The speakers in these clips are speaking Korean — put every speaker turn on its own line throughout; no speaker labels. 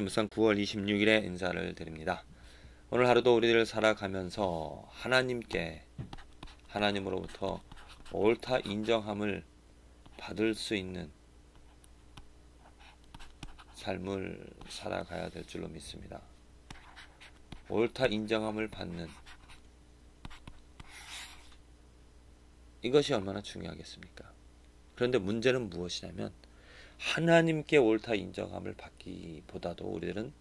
우선 9월 26일에 인사를 드립니다. 오늘 하루도 우리들 살아가면서 하나님으로부터 옳다 인정함을 받을 수 있는 삶을 살아가야 될 줄로 믿습니다. 옳다 인정함을 받는 이것이 얼마나 중요하겠습니까? 그런데 문제는 무엇이냐면 하나님께 옳다 인정함을 받기보다도 우리들은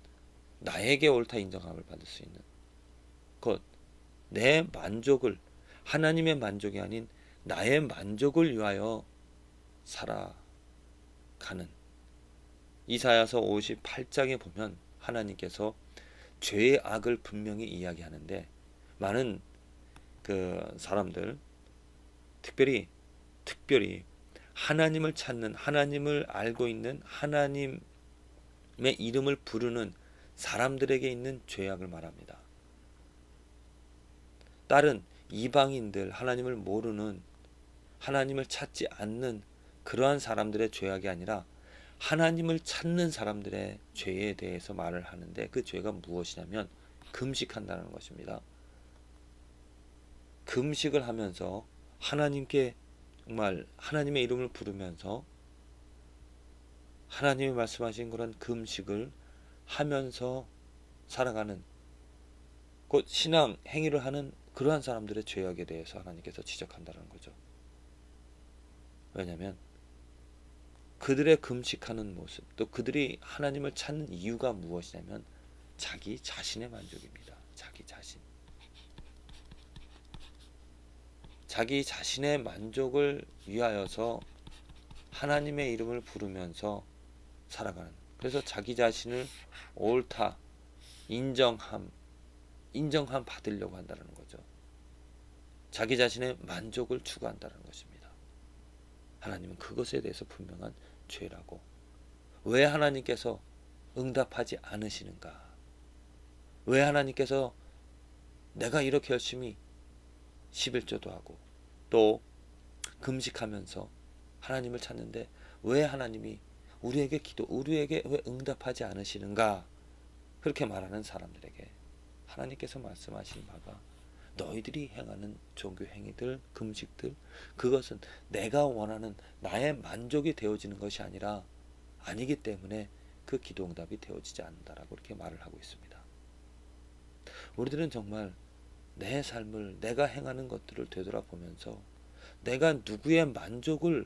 나에게 옳다 인정함을 받을 수 있는 곧 내 만족을 하나님의 만족이 아닌 나의 만족을 위하여 살아가는 이사야서 58장에 보면 하나님께서 죄의 악을 분명히 이야기하는데 많은 사람들 특별히 하나님을 찾는 하나님을 알고 있는 하나님의 이름을 부르는 사람들에게 있는 죄악을 말합니다. 다른 이방인들 하나님을 모르는 하나님을 찾지 않는 그러한 사람들의 죄악이 아니라 하나님을 찾는 사람들의 죄에 대해서 말을 하는데 그 죄가 무엇이냐면 금식한다는 것입니다. 금식을 하면서 하나님께 정말 하나님의 이름을 부르면서 하나님이 말씀하신 그런 금식을 하면서 살아가는 곧 신앙 행위를 하는 그러한 사람들의 죄악에 대해서 하나님께서 지적한다는 거죠. 왜냐하면 그들의 금식하는 모습 또 그들이 하나님을 찾는 이유가 무엇이냐면 자기 자신의 만족입니다. 자기 자신의 만족을 위하여서 하나님의 이름을 부르면서 살아가는 그래서 자기 자신을 옳다 인정함 받으려고 한다는 거죠. 자기 자신의 만족을 추구한다는 것입니다. 하나님은 그것에 대해서 분명한 죄라고. 왜 하나님께서 응답하지 않으시는가? 왜 하나님께서 내가 이렇게 열심히 11조도 하고 또 금식하면서 하나님을 찾는데 왜 하나님이 우리에게 왜 응답하지 않으시는가? 그렇게 말하는 사람들에게 하나님께서 말씀하신 바가 너희들이 행하는 종교 행위들, 금식들 그것은 내가 원하는 나의 만족이 되어지는 것이 아니기 때문에 그 기도 응답이 되어지지 않는다라고 이렇게 말을 하고 있습니다. 우리들은 정말 내 삶을 내가 행하는 것들을 되돌아보면서 내가 누구의 만족을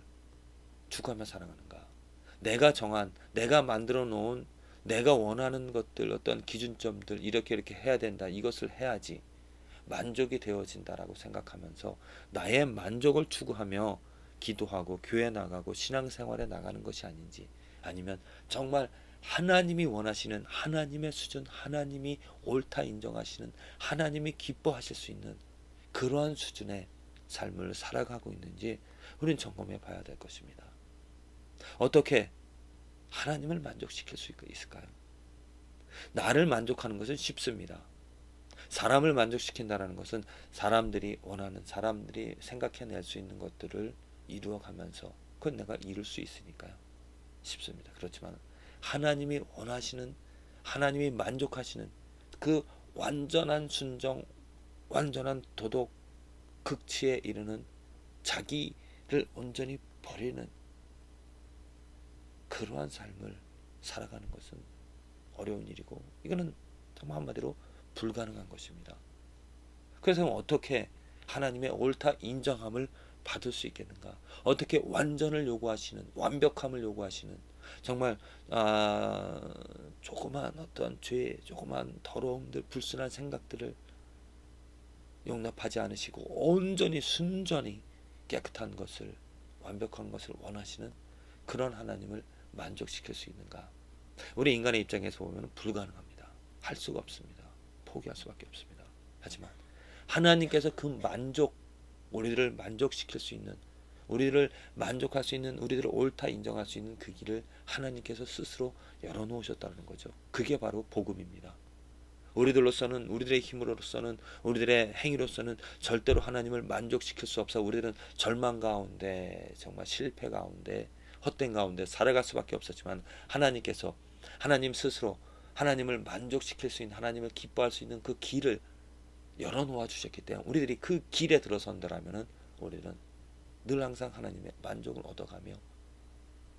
추구하며 살아가는가? 내가 만들어 놓은 내가 원하는 것들 어떤 기준점들 이렇게 해야 된다. 이것을 해야지 만족이 되어진다라고 생각하면서 나의 만족을 추구하며 기도하고 교회 나가고 신앙생활에 나가는 것이 아닌지 아니면 정말 하나님이 원하시는 하나님의 수준 하나님이 옳다 인정하시는 하나님이 기뻐하실 수 있는 그러한 수준의 삶을 살아가고 있는지 우리는 점검해 봐야 될 것입니다. 어떻게 하나님을 만족시킬 수 있을까요? 나를 만족하는 것은 쉽습니다. 사람을 만족시킨다는 것은 사람들이 원하는 사람들이 생각해낼 수 있는 것들을 이루어가면서 그건 내가 이룰 수 있으니까요. 쉽습니다. 그렇지만 하나님이 원하시는 하나님이 만족하시는 그 완전한 순종 완전한 도덕 극치에 이르는 자기를 온전히 버리는 그러한 삶을 살아가는 것은 어려운 일이고 이거는 정말 한마디로 불가능한 것입니다. 그래서 어떻게 하나님의 옳다 인정함을 받을 수 있겠는가? 어떻게 완전을 요구하시는 완벽함을 요구하시는 정말 조그만 어떤 죄 조그만 더러움들 불순한 생각들을 용납하지 않으시고 온전히 순전히 깨끗한 것을 완벽한 것을 원하시는 그런 하나님을 만족시킬 수 있는가? 우리 인간의 입장에서 보면 불가능합니다. 할 수가 없습니다. 포기할 수밖에 없습니다. 하지만 하나님께서 그 우리들을 만족시킬 수 있는 우리를 만족할 수 있는 우리들을 옳다 인정할 수 있는 그 길을 하나님께서 스스로 열어놓으셨다는 거죠. 그게 바로 복음입니다. 우리들로서는 우리들의 힘으로서는 우리들의 행위로서는 절대로 하나님을 만족시킬 수 없어 우리들은 절망 가운데 정말 실패 가운데 헛된 가운데 살아갈 수밖에 없었지만 하나님 스스로 하나님을 만족시킬 수 있는, 하나님을 기뻐할 수 있는 그 길을 열어놓아 주셨기 때문에 우리들이 그 길에 들어선다라면은 우리는 늘 항상 하나님의 만족을 얻어가며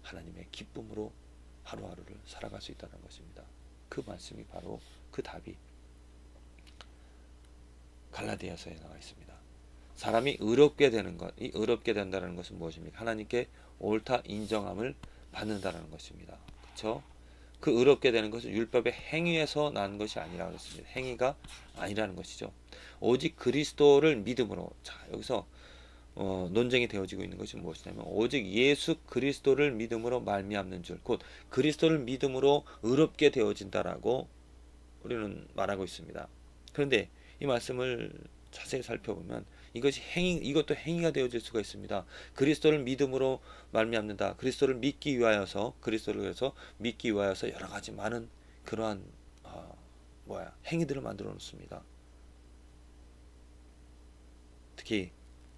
하나님의 기쁨으로 하루하루를 살아갈 수 있다는 것입니다. 그 말씀이 바로 그 답이 갈라디아서에 나와 있습니다. 사람이 의롭게 되는 것, 이 의롭게 된다는 것은 무엇입니까? 하나님께 옳다 인정함을 받는다는 것입니다. 그렇죠? 그 의롭게 되는 것은 율법의 행위에서 난 것이 아니라 그랬습니다. 행위가 아니라는 것이죠. 오직 그리스도를 믿음으로. 자, 여기서 논쟁이 되어지고 있는 것이 무엇이냐면 오직 예수 그리스도를 믿음으로 말미암는 줄, 곧 그리스도를 믿음으로 의롭게 되어진다라고 우리는 말하고 있습니다. 그런데 이 말씀을 자세히 살펴보면 이것도 행위가 되어질 수가 있습니다. 그리스도를 믿음으로 말미암는다. 그리스도를 믿기 위하여서, 그리스도를 위해서 믿기 위하여서 여러 가지 많은 그러한 행위들을 만들어 놓습니다. 특히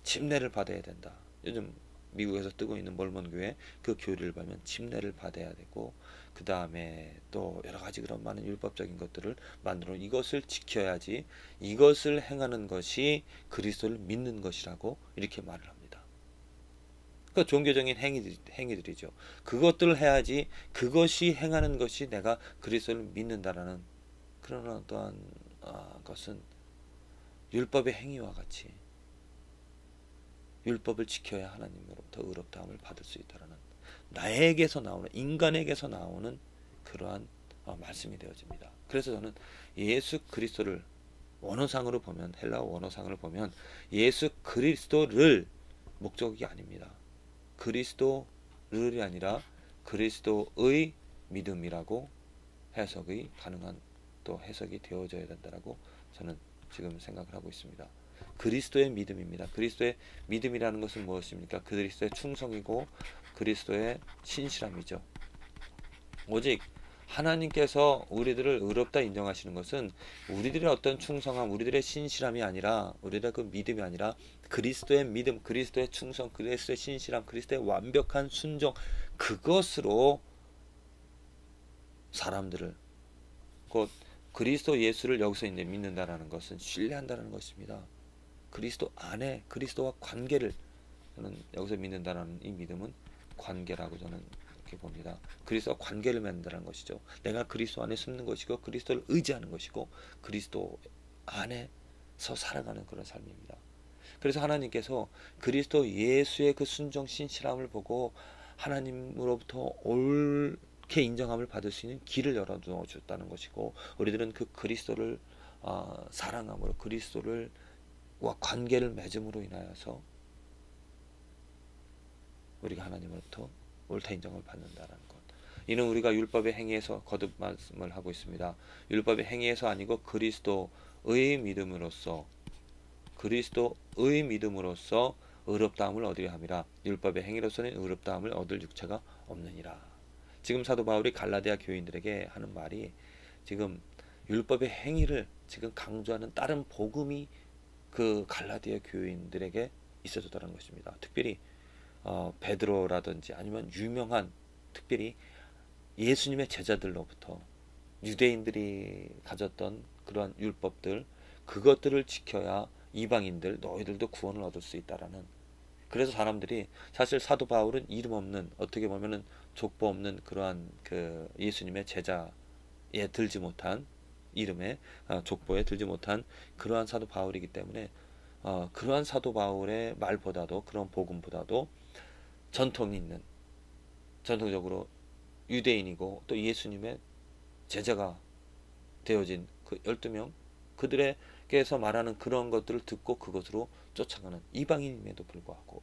침례를 받아야 된다. 요즘 미국에서 뜨고 있는 몰몬교회 그 교리를 보면 침례를 받아야 되고, 그 다음에 또 여러 가지 그런 많은 율법적인 것들을 만들어 이것을 지켜야지, 이것을 행하는 것이 그리스도를 믿는 것이라고 이렇게 말을 합니다. 그 종교적인 행위들이죠. 그것들을 해야지, 그것이 행하는 것이 내가 그리스도를 믿는다라는 그런 어떠한 것은 율법의 행위와 같이 율법을 지켜야 하나님으로부터 의롭다함을 받을 수 있다라는, 나에게서 나오는, 인간에게서 나오는 그러한 말씀이 되어집니다. 그래서 저는 예수 그리스도를 원어상으로 보면, 헬라어 원어상으로 보면 예수 그리스도를 목적이 아닙니다. 그리스도를이 아니라 그리스도의 믿음이라고 해석이 가능한, 또 해석이 되어져야 된다라고 저는 지금 생각을 하고 있습니다. 그리스도의 믿음입니다. 그리스도의 믿음이라는 것은 무엇입니까? 그리스도의 충성이고 그리스도의 신실함이죠. 오직 하나님께서 우리들을 의롭다 인정하시는 것은 우리들의 어떤 충성함, 우리들의 신실함이 아니라, 우리들의 그 믿음이 아니라 그리스도의 믿음, 그리스도의 충성, 그리스도의 신실함, 그리스도의 완벽한 순종, 그것으로 사람들을, 곧 그리스도 예수를 여기서 이제 믿는다라는 것은 신뢰한다는 것입니다. 그리스도 안에, 그리스도와 관계를 저는 여기서 믿는다라는 이 믿음은 관계라고 저는 이렇게 봅니다. 그리스도와 관계를 맺는다는 것이죠. 내가 그리스도 안에 숨는 것이고, 그리스도를 의지하는 것이고, 그리스도 안에서 살아가는 그런 삶입니다. 그래서 하나님께서 그리스도 예수의 그 순종 신실함을 보고 하나님으로부터 옳게 인정함을 받을 수 있는 길을 열어두어 줬다는 것이고, 우리들은 그 그리스도를 사랑함으로, 그리스도를 와 관계를 맺음으로 인하여서 우리가 하나님으로부터 옳다 인정을 받는다는 것. 이는 우리가 율법의 행위에서, 거듭 말씀을 하고 있습니다. 율법의 행위에서 아니고 그리스도의 믿음으로써, 그리스도의 믿음으로써 의롭다함을 얻으려 함이라. 율법의 행위로서는 의롭다함을 얻을 육체가 없느니라. 지금 사도 바울이 갈라디아 교인들에게 하는 말이, 지금 율법의 행위를 지금 강조하는 다른 복음이 그 갈라디아 교인들에게 있어졌다는 것입니다. 특별히 베드로라든지 아니면 유명한, 특별히 예수님의 제자들로부터 유대인들이 가졌던 그러한 율법들, 그것들을 지켜야 이방인들, 너희들도 구원을 얻을 수 있다라는. 그래서 사람들이, 사실 사도 바울은 이름 없는, 어떻게 보면은 족보 없는 그러한 그 예수님의 제자에 들지 못한, 이름에 족보에 들지 못한 그러한 사도 바울이기 때문에 그러한 사도 바울의 말보다도, 그런 복음보다도 전통이 있는, 전통적으로 유대인이고 또 예수님의 제자가 되어진 그 12명, 그들에게서 말하는 그런 것들을 듣고 그것으로 쫓아가는 이방인임에도 불구하고,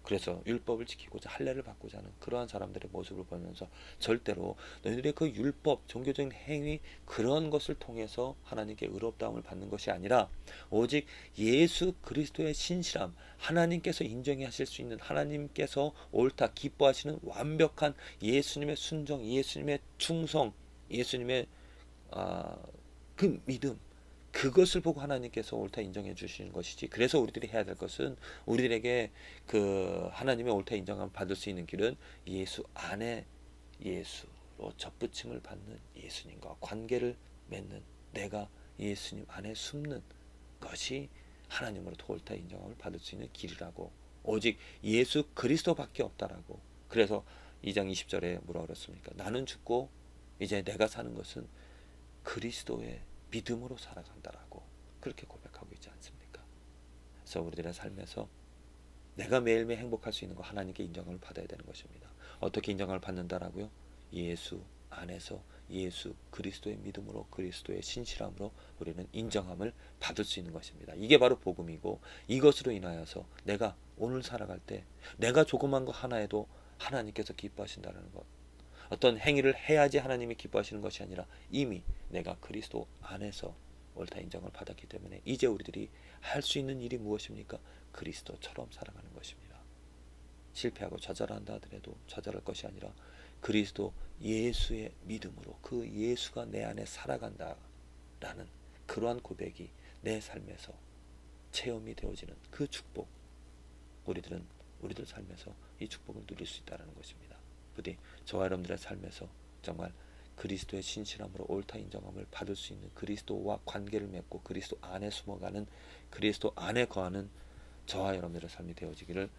그래서 율법을 지키고자 할례를 받고자 하는 그러한 사람들의 모습을 보면서 절대로 너희들의 그 율법, 종교적인 행위, 그런 것을 통해서 하나님께 의롭다함을 받는 것이 아니라 오직 예수 그리스도의 신실함, 하나님께서 인정해 하실 수 있는, 하나님께서 옳다 기뻐하시는 완벽한 예수님의 순종, 예수님의 충성, 예수님의 그 믿음, 그것을 보고 하나님께서 옳다 인정해 주시는 것이지. 그래서 우리들이 해야 될 것은, 우리들에게 그 하나님의 옳다 인정함을 받을 수 있는 길은 예수 안에, 예수 접붙임을 받는 예수님과 관계를 맺는, 내가 예수님 안에 숨는 것이 하나님으로부터 옳다 인정함을 받을 수 있는 길이라고, 오직 예수 그리스도밖에 없다라고. 그래서 2장 20절에 뭐라 그랬습니까? 나는 죽고 이제 내가 사는 것은 그리스도의 믿음으로 살아간다라고 그렇게 고백하고 있지 않습니까? 그래서 우리들의 삶에서 내가 매일매일 행복할 수 있는 거 하나님께 인정함을 받아야 되는 것입니다. 어떻게 인정함을 받는다라고요? 예수 안에서 예수 그리스도의 믿음으로, 그리스도의 신실함으로 우리는 인정함을 받을 수 있는 것입니다. 이게 바로 복음이고, 이것으로 인하여서 내가 오늘 살아갈 때 내가 조그만 거 하나에도 하나님께서 기뻐하신다는 것, 어떤 행위를 해야지 하나님이 기뻐하시는 것이 아니라 이미 내가 그리스도 안에서 옳다 인정을 받았기 때문에 이제 우리들이 할 수 있는 일이 무엇입니까? 그리스도처럼 살아가는 것입니다. 실패하고 좌절한다 하더라도 좌절할 것이 아니라 그리스도 예수의 믿음으로 그 예수가 내 안에 살아간다라는 그러한 고백이 내 삶에서 체험이 되어지는 그 축복, 우리들 삶에서 이 축복을 누릴 수 있다는 것입니다. 부디 저와 여러분들의 삶에서 정말 그리스도의 신실함으로 옳다 인정함을 받을 수 있는, 그리스도와 관계를 맺고 그리스도 안에 숨어가는, 그리스도 안에 거하는 저와 여러분들의 삶이 되어지기를